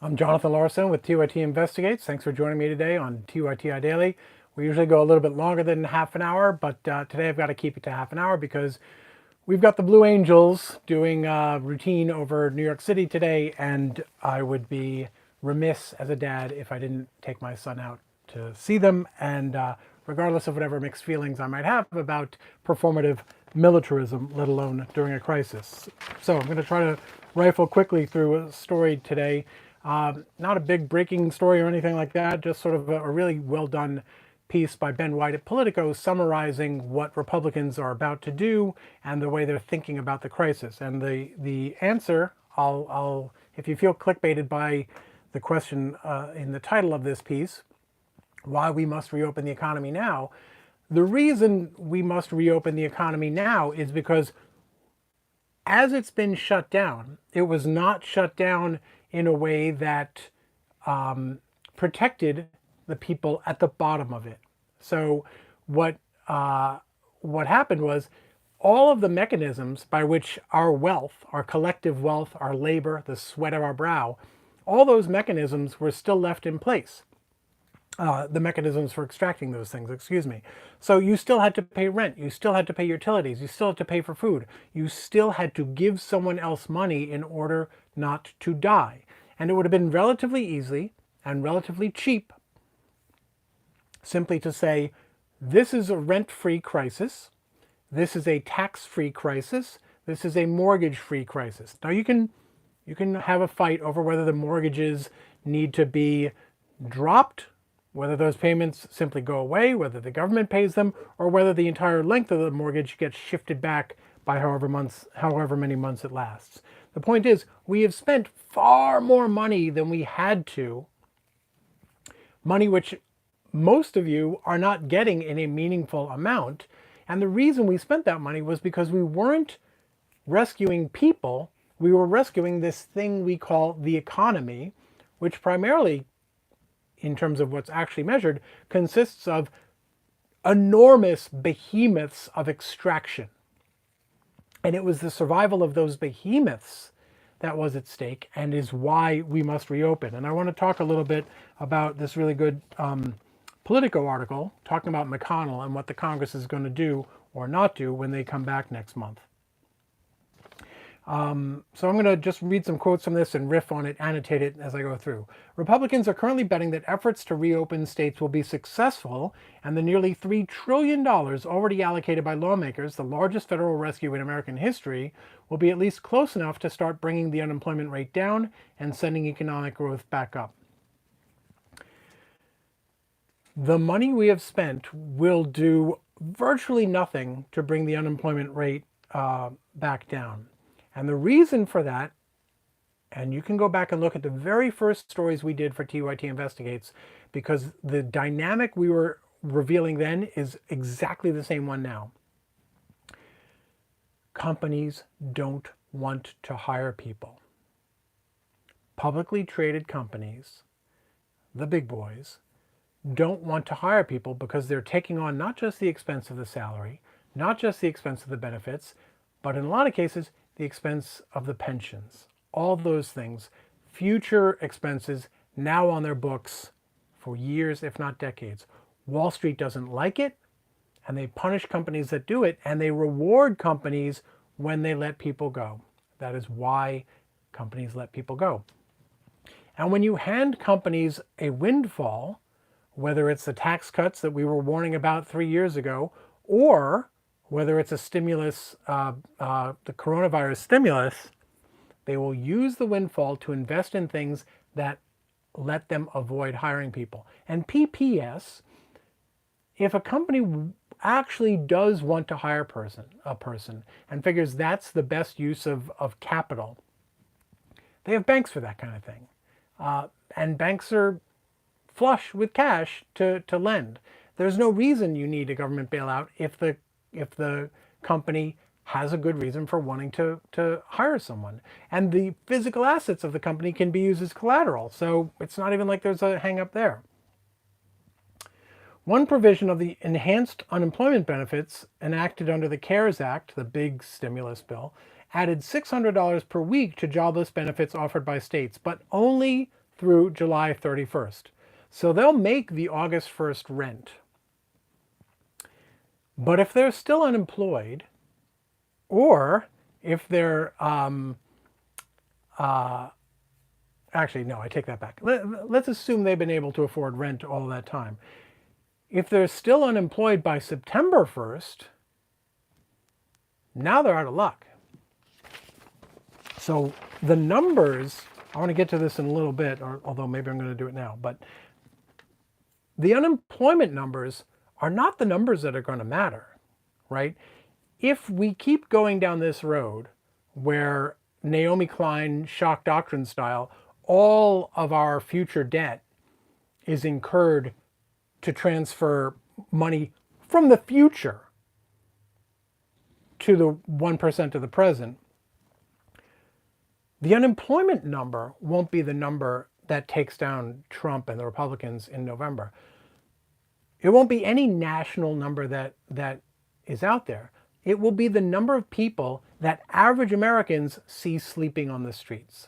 I'm Jonathan Larsen with TYTI Investigates. Thanks for joining me today on TYTI Daily. We usually go a little bit longer than half an hour, but today I've got to keep it to half an hour because we've got the Blue Angels doing routine over New York City today, and I would be remiss as a dad if I didn't take my son out to see them, and regardless of whatever mixed feelings I might have about performative militarism, let alone during a crisis. So I'm going to try to rifle quickly through a story today. Not a big breaking story or anything like that, just sort of a really well done piece by Ben White at Politico summarizing what Republicans are about to do and the way they're thinking about the crisis. And the answer, I'll if you feel clickbaited by the question in the title of this piece, why we must reopen the economy now. The reason we must reopen the economy now is because as it's been shut down, it was not shut down in a way that protected the people at the bottom of it. So what what happened was all of the mechanisms by which our wealth, our collective wealth, our labor, the sweat of our brow, all those mechanisms were still left in place. The mechanisms for extracting those things, excuse me. So you still had to pay rent, you still had to pay utilities, you still had to pay for food, you still had to give someone else money in order not to die. And it would have been relatively easy and relatively cheap simply to say, this is a rent-free crisis, this is a tax-free crisis, this is a mortgage-free crisis. Now you can have a fight over whether the mortgages need to be dropped, whether those payments simply go away, whether the government pays them, or whether the entire length of the mortgage gets shifted back by however many months it lasts. The point is, we have spent far more money than we had to, money which most of you are not getting in a meaningful amount. And the reason we spent that money was because we weren't rescuing people, we were rescuing this thing we call the economy, which primarily, in terms of what's actually measured, consists of enormous behemoths of extraction. And it was the survival of those behemoths that was at stake and is why we must reopen. And I want to talk a little bit about this really good Politico article talking about McConnell and what the Congress is going to do or not do when they come back next month. So I'm going to just read some quotes from this and riff on it, annotate it as I go through. Republicans are currently betting that efforts to reopen states will be successful, and the nearly $3 trillion already allocated by lawmakers, the largest federal rescue in American history, will be at least close enough to start bringing the unemployment rate down and sending economic growth back up. The money we have spent will do virtually nothing to bring the unemployment rate back down. And the reason for that, and you can go back and look at the very first stories we did for TYT Investigates, because the dynamic we were revealing then is exactly the same one now. Companies don't want to hire people. Publicly traded companies, the big boys, don't want to hire people because they're taking on not just the expense of the salary, not just the expense of the benefits, but in a lot of cases, the expense of the pensions. All those things, future expenses now on their books for years, if not decades. Wall Street doesn't like it, and they punish companies that do it, and they reward companies when they let people go. That is why companies let people go. And when you hand companies a windfall, whether it's the tax cuts that we were warning about 3 years ago, or whether it's a stimulus, the coronavirus stimulus, they will use the windfall to invest in things that let them avoid hiring people. And PPS, if a company actually does want to hire a person and figures that's the best use of capital, they have banks for that kind of thing. And banks are flush with cash to lend. There's no reason you need a government bailout if the company has a good reason for wanting to hire someone. And the physical assets of the company can be used as collateral. So it's not even like there's a hang up there. One provision of the enhanced unemployment benefits enacted under the CARES Act, the big stimulus bill, added $600 per week to jobless benefits offered by states, but only through July 31st. So they'll make the August 1st rent. But if they're still unemployed, or if they're, actually, no, I take that back. Let's assume they've been able to afford rent all that time. If they're still unemployed by September 1st, now they're out of luck. So the numbers, I want to get to this in a little bit, although maybe I'm going to do it now, but the unemployment numbers are not the numbers that are going to matter, right? If we keep going down this road where Naomi Klein shock doctrine style, all of our future debt is incurred to transfer money from the future to the 1% of the present, the unemployment number won't be the number that takes down Trump and the Republicans in November. It won't be any national number that is out there. It will be the number of people that average Americans see sleeping on the streets.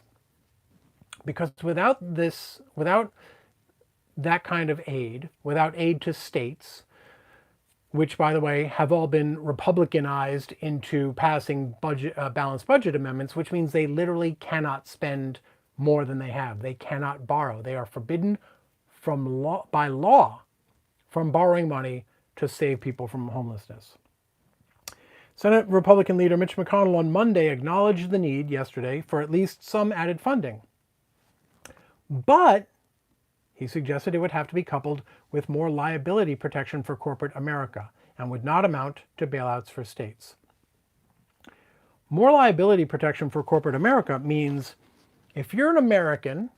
Because without that kind of aid, without aid to states, which, by the way, have all been Republicanized into passing balanced budget amendments, which means they literally cannot spend more than they have. They cannot borrow. They are forbidden by law from borrowing money to save people from homelessness. Senate Republican leader Mitch McConnell on Monday acknowledged the need yesterday for at least some added funding. But he suggested it would have to be coupled with more liability protection for corporate America and would not amount to bailouts for states. More liability protection for corporate America means if you're an American,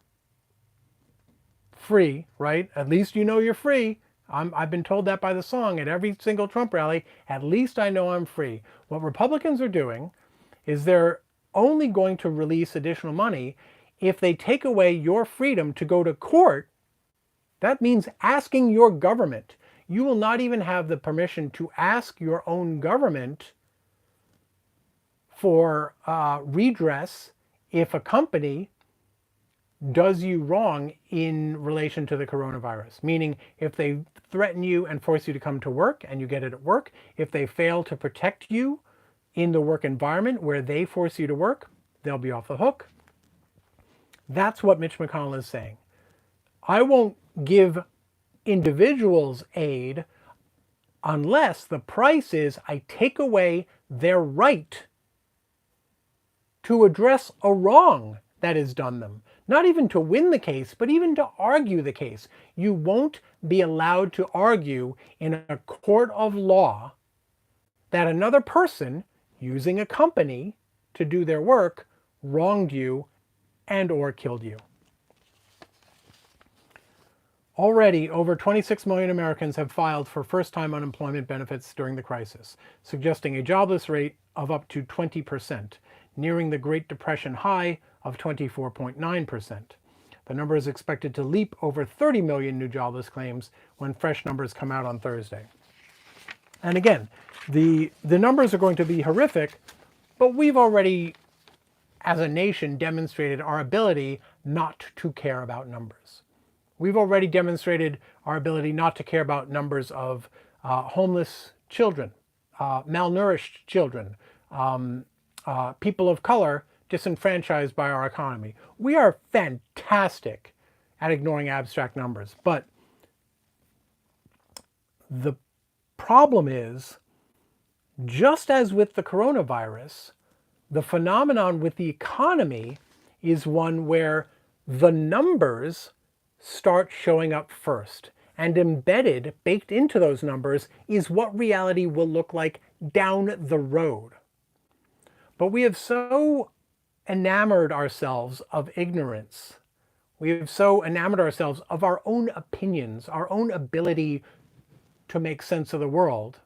free, right? At least you know you're free. I've been told that by the song at every single Trump rally. At least I know I'm free. What Republicans are doing is they're only going to release additional money if they take away your freedom to go to court. That means asking your government. You will not even have the permission to ask your own government for redress if a company does you wrong in relation to the coronavirus. Meaning, if they threaten you and force you to come to work and you get it at work, if they fail to protect you in the work environment where they force you to work, they'll be off the hook. That's what Mitch McConnell is saying. I won't give individuals aid unless the price is I take away their right to address a wrong that is done them. Not even to win the case, but even to argue the case. You won't be allowed to argue in a court of law that another person using a company to do their work wronged you and or killed you. Already, over 26 million Americans have filed for first-time unemployment benefits during the crisis, suggesting a jobless rate of up to 20%, nearing the Great Depression high of 24.9%. The number is expected to leap over 30 million new jobless claims when fresh numbers come out on Thursday. And again, the numbers are going to be horrific, but we've already, as a nation, demonstrated our ability not to care about numbers. We've already demonstrated our ability not to care about numbers of homeless children, malnourished children, people of color disenfranchised by our economy. We are fantastic at ignoring abstract numbers, but the problem is, just as with the coronavirus, the phenomenon with the economy is one where the numbers start showing up first. And embedded, baked into those numbers, is what reality will look like down the road. But we have so enamored ourselves of ignorance. We have so enamored ourselves of our own opinions, our own ability to make sense of the world,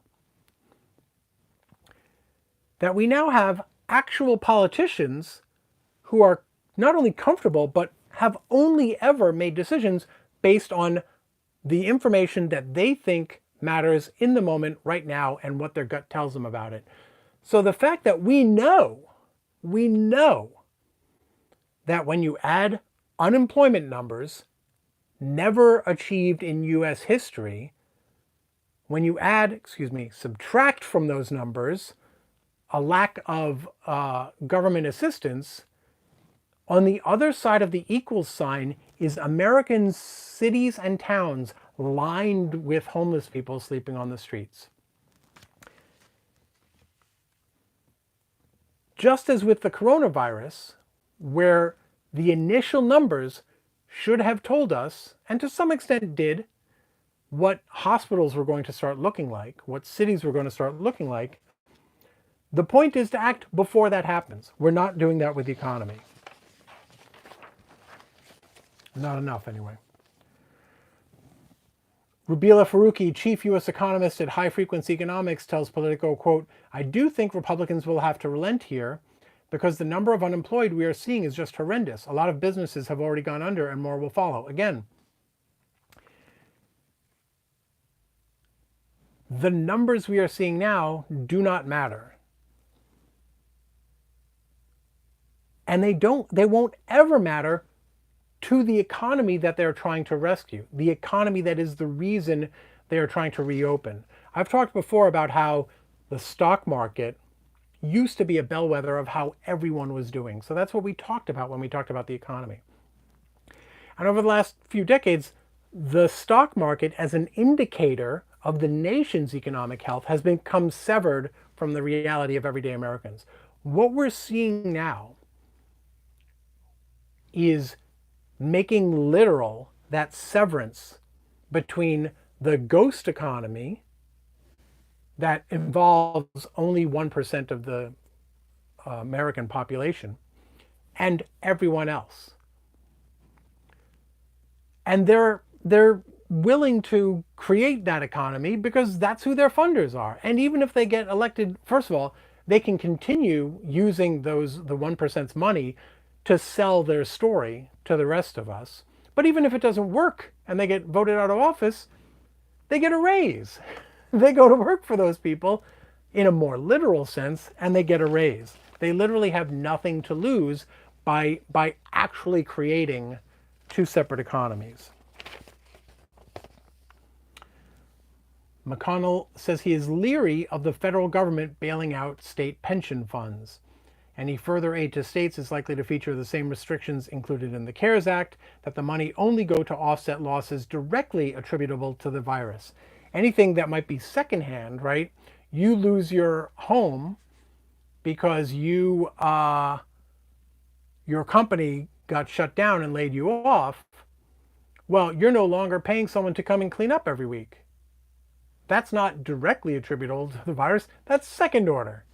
that we now have actual politicians who are not only comfortable, but have only ever made decisions based on the information that they think matters in the moment right now and what their gut tells them about it. So the fact that we know that when you add unemployment numbers never achieved in US history, when you subtract from those numbers a lack of government assistance, on the other side of the equals sign is American cities and towns lined with homeless people sleeping on the streets. Just as with the coronavirus, where the initial numbers should have told us, and to some extent did, what hospitals were going to start looking like, what cities were going to start looking like, the point is to act before that happens. We're not doing that with the economy. Not enough, anyway. Rubila Faruqi, chief U.S. economist at High Frequency Economics, tells Politico, quote, "I do think Republicans will have to relent here because the number of unemployed we are seeing is just horrendous. A lot of businesses have already gone under and more will follow." Again, the numbers we are seeing now do not matter. And they won't ever matter to the economy that they're trying to rescue, the economy that is the reason they're trying to reopen. I've talked before about how the stock market used to be a bellwether of how everyone was doing. So that's what we talked about when we talked about the economy. And over the last few decades, the stock market as an indicator of the nation's economic health has become severed from the reality of everyday Americans. What we're seeing now is making literal that severance between the ghost economy that involves only 1% of the American population and everyone else. And they're willing to create that economy because that's who their funders are. And even if they get elected, first of all, they can continue using the 1%'s money to sell their story to the rest of us. But even if it doesn't work and they get voted out of office, they get a raise. They go to work for those people in a more literal sense, and they get a raise. They literally have nothing to lose by actually creating two separate economies. McConnell says he is leery of the federal government bailing out state pension funds. Any further aid to states is likely to feature the same restrictions included in the CARES Act, that the money only go to offset losses directly attributable to the virus. Anything that might be secondhand, right? You lose your home because your company got shut down and laid you off. Well, you're no longer paying someone to come and clean up every week. That's not directly attributable to the virus. That's second order.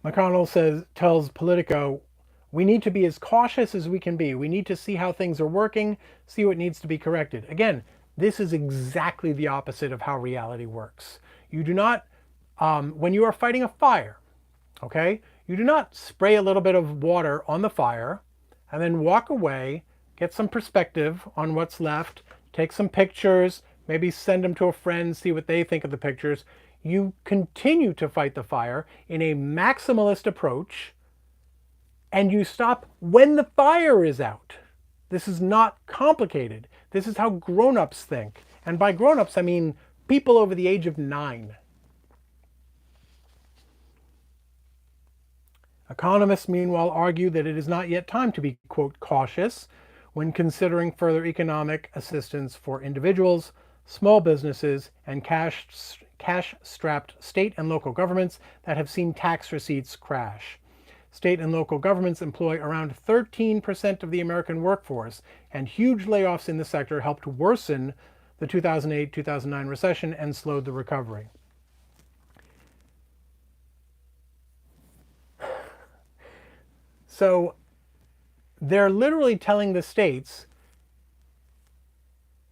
McConnell tells Politico, "We need to be as cautious as we can be. We need to see how things are working, see what needs to be corrected." Again, this is exactly the opposite of how reality works. You do not, when you are fighting a fire, okay, you do not spray a little bit of water on the fire and then walk away, get some perspective on what's left, take some pictures, maybe send them to a friend, see what they think of the pictures. You continue to fight the fire in a maximalist approach, and you stop when the fire is out. This is not complicated. This is how grown-ups think. And by grown-ups, I mean people over the age of 9. Economists, meanwhile, argue that it is not yet time to be, quote, cautious when considering further economic assistance for individuals, small businesses, and cash-strapped state and local governments that have seen tax receipts crash. State and local governments employ around 13% of the American workforce, and huge layoffs in the sector helped worsen the 2008-2009 recession and slowed the recovery. So they're literally telling the states,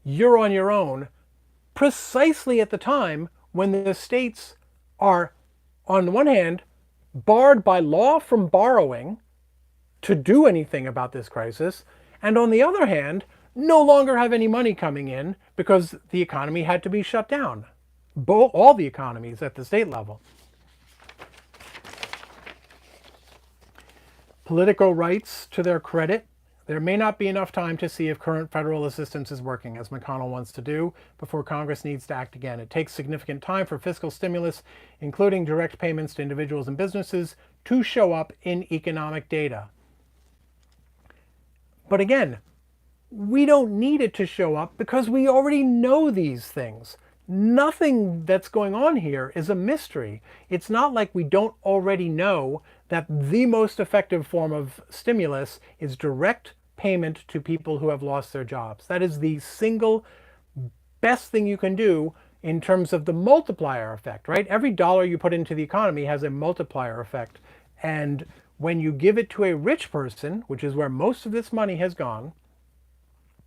you're on your own, precisely at the time when the states are, on the one hand, barred by law from borrowing to do anything about this crisis, and on the other hand, no longer have any money coming in because the economy had to be shut down. All the economies at the state level. Politico writes, to their credit, there may not be enough time to see if current federal assistance is working, as McConnell wants to do, before Congress needs to act again. It takes significant time for fiscal stimulus, including direct payments to individuals and businesses, to show up in economic data. But again, we don't need it to show up because we already know these things. Nothing that's going on here is a mystery. It's not like we don't already know that the most effective form of stimulus is direct payment to people who have lost their jobs. That is the single best thing you can do in terms of the multiplier effect, right? Every dollar you put into the economy has a multiplier effect. And when you give it to a rich person, which is where most of this money has gone,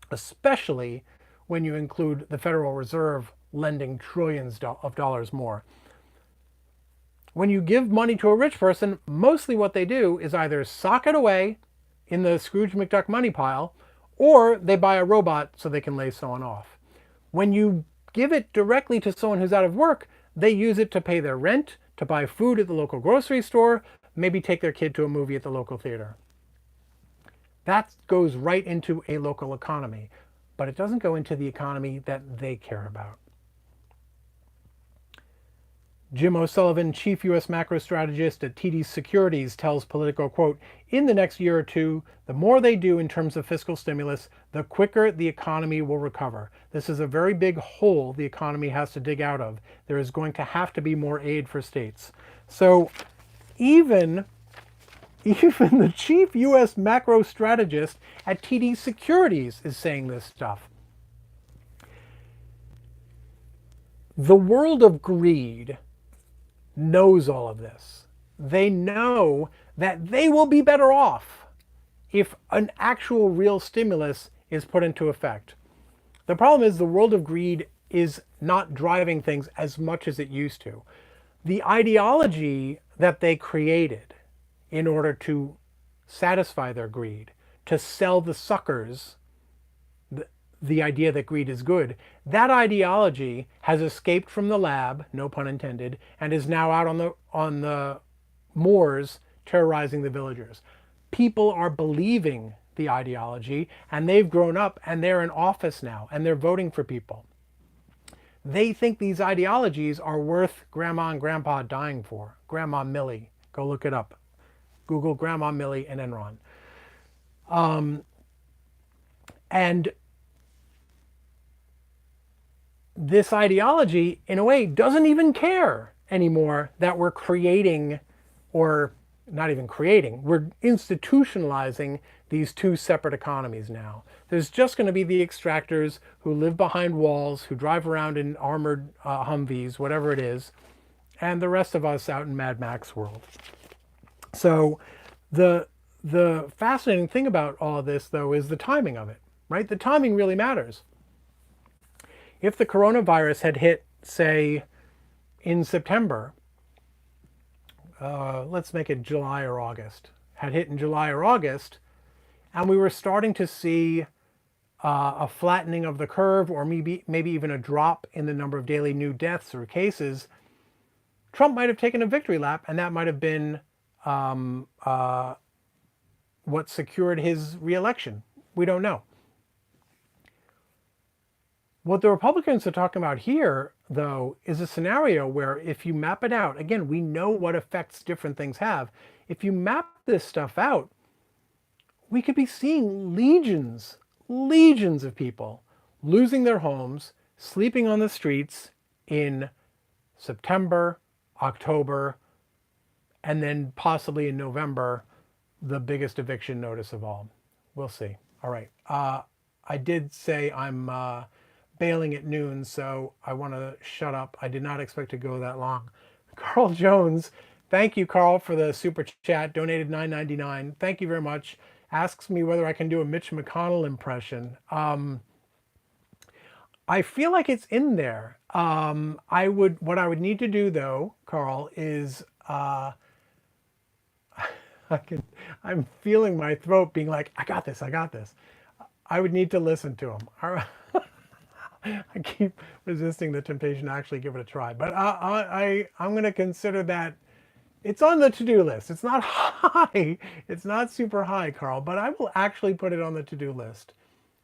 especially when you include the Federal Reserve lending trillions of dollars more. When you give money to a rich person, mostly what they do is either sock it away in the Scrooge McDuck money pile, or they buy a robot so they can lay someone off. When you give it directly to someone who's out of work, they use it to pay their rent, to buy food at the local grocery store, maybe take their kid to a movie at the local theater. That goes right into a local economy, but it doesn't go into the economy that they care about. Jim OSullivan, chief U.S. macro strategist at TD Securities, tells Politico, quote, in the next year or two, the more they do in terms of fiscal stimulus, the quicker the economy will recover. This is a very big hole the economy has to dig out of. There is going to have to be more aid for states. So even the chief U.S. macro strategist at TD Securities is saying this stuff. The world of greed knows all of this. They know that they will be better off if an actual real stimulus is put into effect. The problem is the world of greed is not driving things as much as it used to. The ideology that they created in order to satisfy their greed, to sell the suckers the idea that greed is good, that ideology has escaped from the lab, no pun intended, and is now out on the moors terrorizing the villagers. People are believing the ideology, and they've grown up and they're in office now and they're voting for people. They think these ideologies are worth grandma and grandpa dying for. Grandma Millie, go look it up. Google Grandma Millie and Enron. And this ideology, in a way, doesn't even care anymore that we're creating, or not even creating, we're institutionalizing these two separate economies now. There's just going to be the extractors who live behind walls, who drive around in armored Humvees, whatever it is, and the rest of us out in Mad Max world. So the fascinating thing about all of this, though, is the timing of it, right? The timing really matters. If the coronavirus had hit, say, in September, let's make it July or August, had hit in July or August, and we were starting to see a flattening of the curve, or maybe even a drop in the number of daily new deaths or cases, Trump might have taken a victory lap, and that might have been what secured his reelection. We don't know. What the Republicans are talking about here, though, is a scenario where if you map it out, again, we know what effects different things have. If you map this stuff out, we could be seeing legions of people losing their homes, sleeping on the streets in September, October, and then possibly in November, the biggest eviction notice of all. We'll see. All right. I did say I'm bailing at noon, so I want to shut up. I did not expect to go that long. Carl Jones, thank you, Carl, for the super chat. Donated $9.99. Thank you very much. Asks me whether I can do a Mitch McConnell impression. I feel like it's in there. What I would need to do, though, Carl, is I'm feeling my throat being like, I got this. I would need to listen to him. All right. I keep resisting the temptation to actually give it a try, but I'm going to consider that It's on the to-do list. It's not high. It's not super high, Carl, but I will actually put it on the to-do list.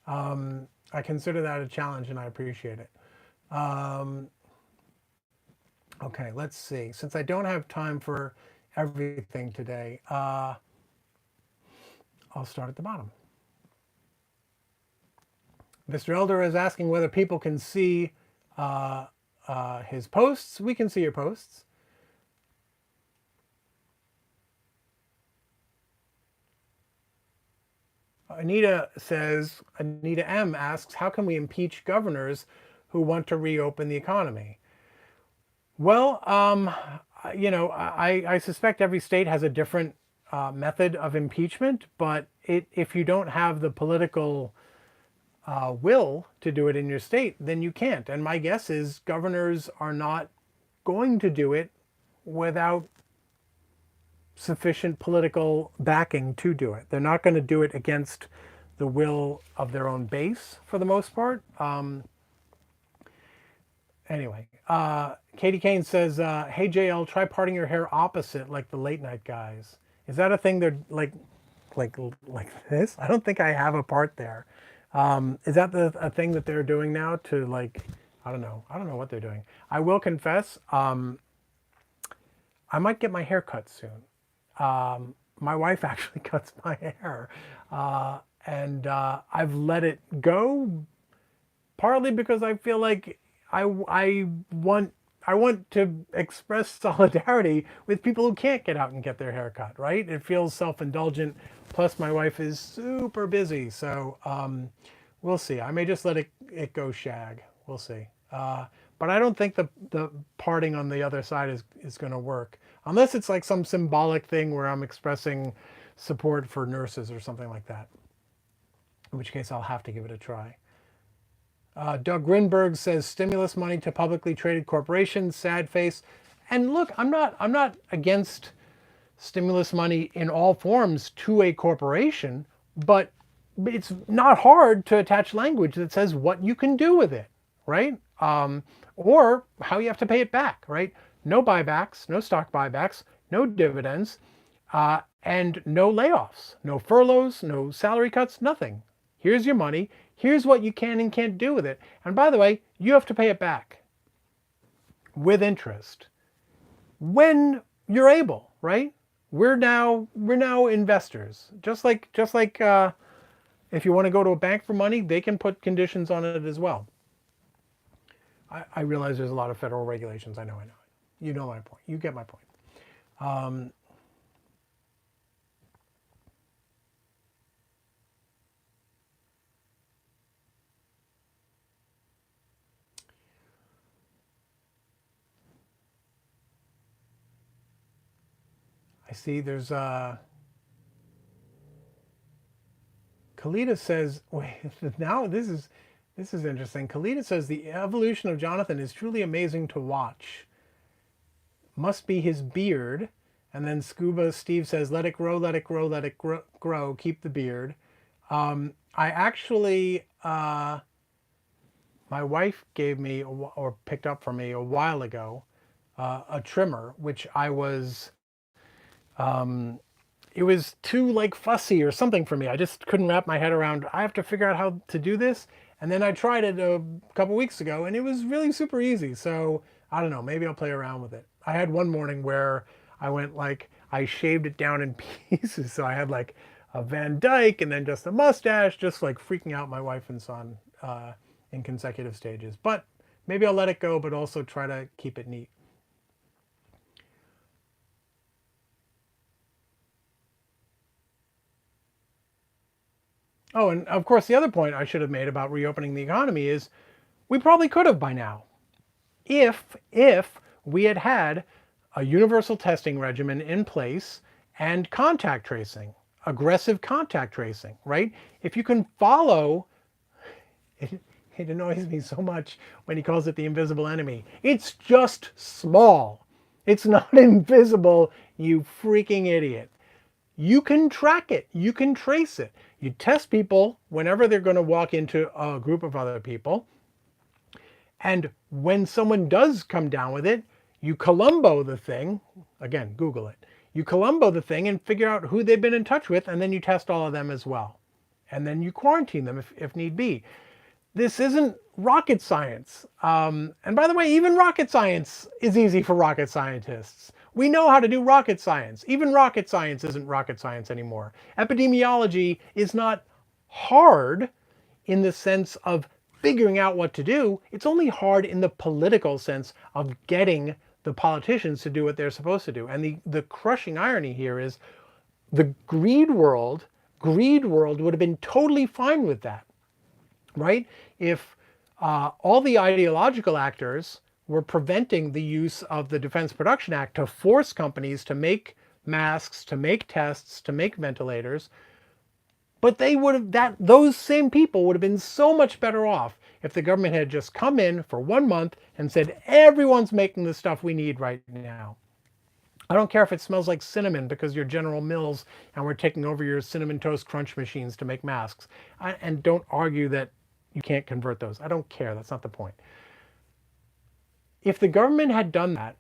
I consider that a challenge and I appreciate it. Okay, let's see. Since I don't have time for everything today, I'll start at the bottom. Mr. Elder is asking whether people can see his posts. We can see your posts. Anita M asks, how can we impeach governors who want to reopen the economy? Well, I suspect every state has a different method of impeachment, but if you don't have the political will to do it in your state, then you can't. And my guess is governors are not going to do it without sufficient political backing to do it. They're not going to do it against the will of their own base for the most part. Anyway, Katie Kane says, hey JL, try parting your hair opposite like the late night guys. Is that a thing they're like this? I don't think I have a part there. Is that a thing that they're doing now to like, I don't know what they're doing. I will confess, I might get my hair cut soon. My wife actually cuts my hair, and I've let it go partly because I feel like I want to express solidarity with people who can't get out and get their hair cut, right? It feels self-indulgent. Plus, my wife is super busy, so we'll see. I may just let it go shag. We'll see. But I don't think the parting on the other side is going to work. Unless it's like some symbolic thing where I'm expressing support for nurses or something like that. In which case I'll have to give it a try. Doug Greenberg says stimulus money to publicly traded corporations, sad face. And look, I'm not against stimulus money in all forms to a corporation, but it's not hard to attach language that says what you can do with it, right? Or how you have to pay it back, right? No buybacks, no stock buybacks, no dividends, and no layoffs, no furloughs, no salary cuts, nothing. Here's your money. Here's what you can and can't do with it. And by the way, you have to pay it back with interest when you're able, right? We're now investors. Just like if you want to go to a bank for money, they can put conditions on it as well. I realize there's a lot of federal regulations. I know. You know my point. You get my point. I see there's Kalita says, wait, now this is interesting. Kalita says the evolution of Jonathan is truly amazing to watch. Must be his beard. And then Scuba Steve says, let it grow, let it grow, let it grow, keep the beard. I actually, my wife gave me, or picked up for me a while ago, a trimmer, which I was, it was too like fussy or something for me. I just couldn't wrap my head around, I have to figure out how to do this. And then I tried it a couple weeks ago and it was really super easy. So I don't know, maybe I'll play around with it. I had one morning where I went like, I shaved it down in pieces. So I had like a Van Dyke and then just a mustache, just like freaking out my wife and son in consecutive stages. But maybe I'll let it go, but also try to keep it neat. Oh, and of course, the other point I should have made about reopening the economy is we probably could have by now if we had had a universal testing regimen in place and contact tracing, aggressive contact tracing, right? If you can follow, it annoys me so much when he calls it the invisible enemy. It's just small. It's not invisible, you freaking idiot. You can track it. You can trace it. You test people whenever they're going to walk into a group of other people. And when someone does come down with it, You Columbo the thing, again, Google it. You Columbo the thing and figure out who they've been in touch with, and then you test all of them as well. And then you quarantine them if need be. This isn't rocket science. And by the way, even rocket science is easy for rocket scientists. We know how to do rocket science. Even rocket science isn't rocket science anymore. Epidemiology is not hard in the sense of figuring out what to do. It's only hard in the political sense of getting the politicians to do what they're supposed to do. And the crushing irony here is the greed world would have been totally fine with that, right? If all the ideological actors were preventing the use of the Defense Production Act to force companies to make masks, to make tests, to make ventilators, but they would have those same people would have been so much better off if the government had just come in for 1 month and said, everyone's making the stuff we need right now. I don't care if it smells like cinnamon because you're General Mills and we're taking over your Cinnamon Toast Crunch machines to make masks. And don't argue that you can't convert those. I don't care. That's not the point. If the government had done that,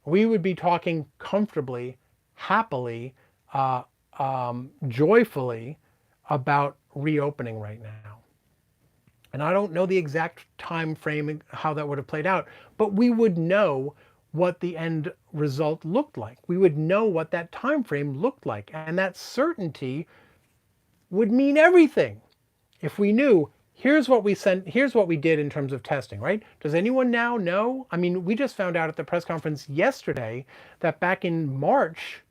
we would be talking comfortably, happily, joyfully about reopening right now. And I don't know the exact time frame how that would have played out, but we would know what the end result looked like. We would know what that time frame looked like, and that certainty would mean everything. If we knew, here's what we did in terms of testing, right? Does anyone now know? I mean, we just found out at the press conference yesterday that back in March,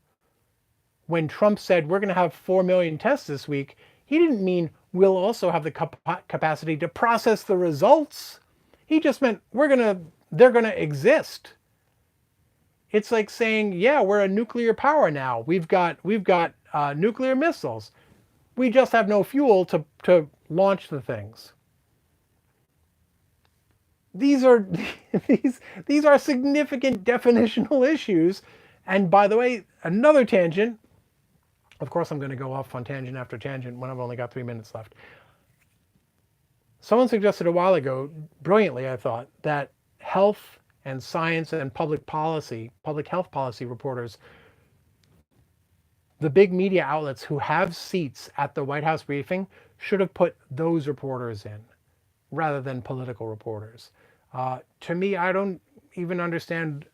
when Trump said we're going to have 4 million tests this week, he didn't mean we'll also have the capacity to process the results. He just meant they're going to exist. It's like saying, yeah, we're a nuclear power now. We've got nuclear missiles. We just have no fuel to launch the things. These are these are significant definitional issues. And by the way, another tangent. Of course, I'm going to go off on tangent after tangent when I've only got 3 minutes left. Someone suggested a while ago, brilliantly, I thought, that health and science and public health policy reporters, the big media outlets who have seats at the White House briefing, should have put those reporters in rather than political reporters. To me, I don't even understand.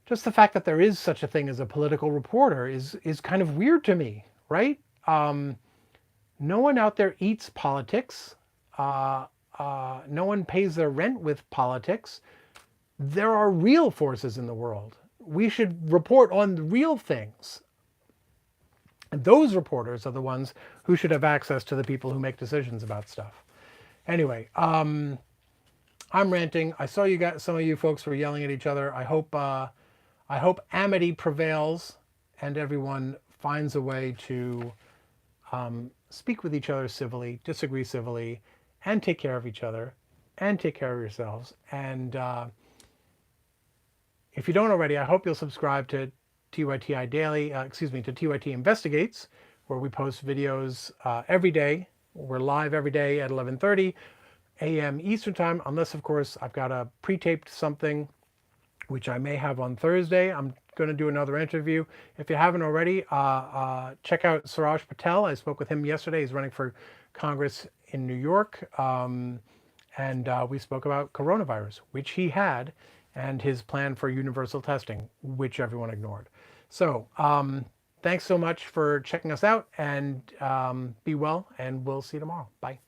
Just the fact that there is such a thing as a political reporter is kind of weird to me, right? No one out there eats politics. No one pays their rent with politics. There are real forces in the world. We should report on the real things. And those reporters are the ones who should have access to the people who make decisions about stuff. Anyway, I'm ranting. I saw some of you folks were yelling at each other. I hope amity prevails and everyone finds a way to speak with each other civilly, disagree civilly, and take care of each other and take care of yourselves. And if you don't already, I hope you'll subscribe to TYTI Daily, to TYT Investigates, where we post videos every day. We're live every day at 11:30 a.m. Eastern Time, unless, of course, I've got a pre-taped something, which I may have on Thursday. I'm going to do another interview. If you haven't already, check out Suraj Patel. I spoke with him yesterday. He's running for Congress in New York. And we spoke about coronavirus, which he had, and his plan for universal testing, which everyone ignored. So thanks so much for checking us out, and be well, and we'll see you tomorrow. Bye.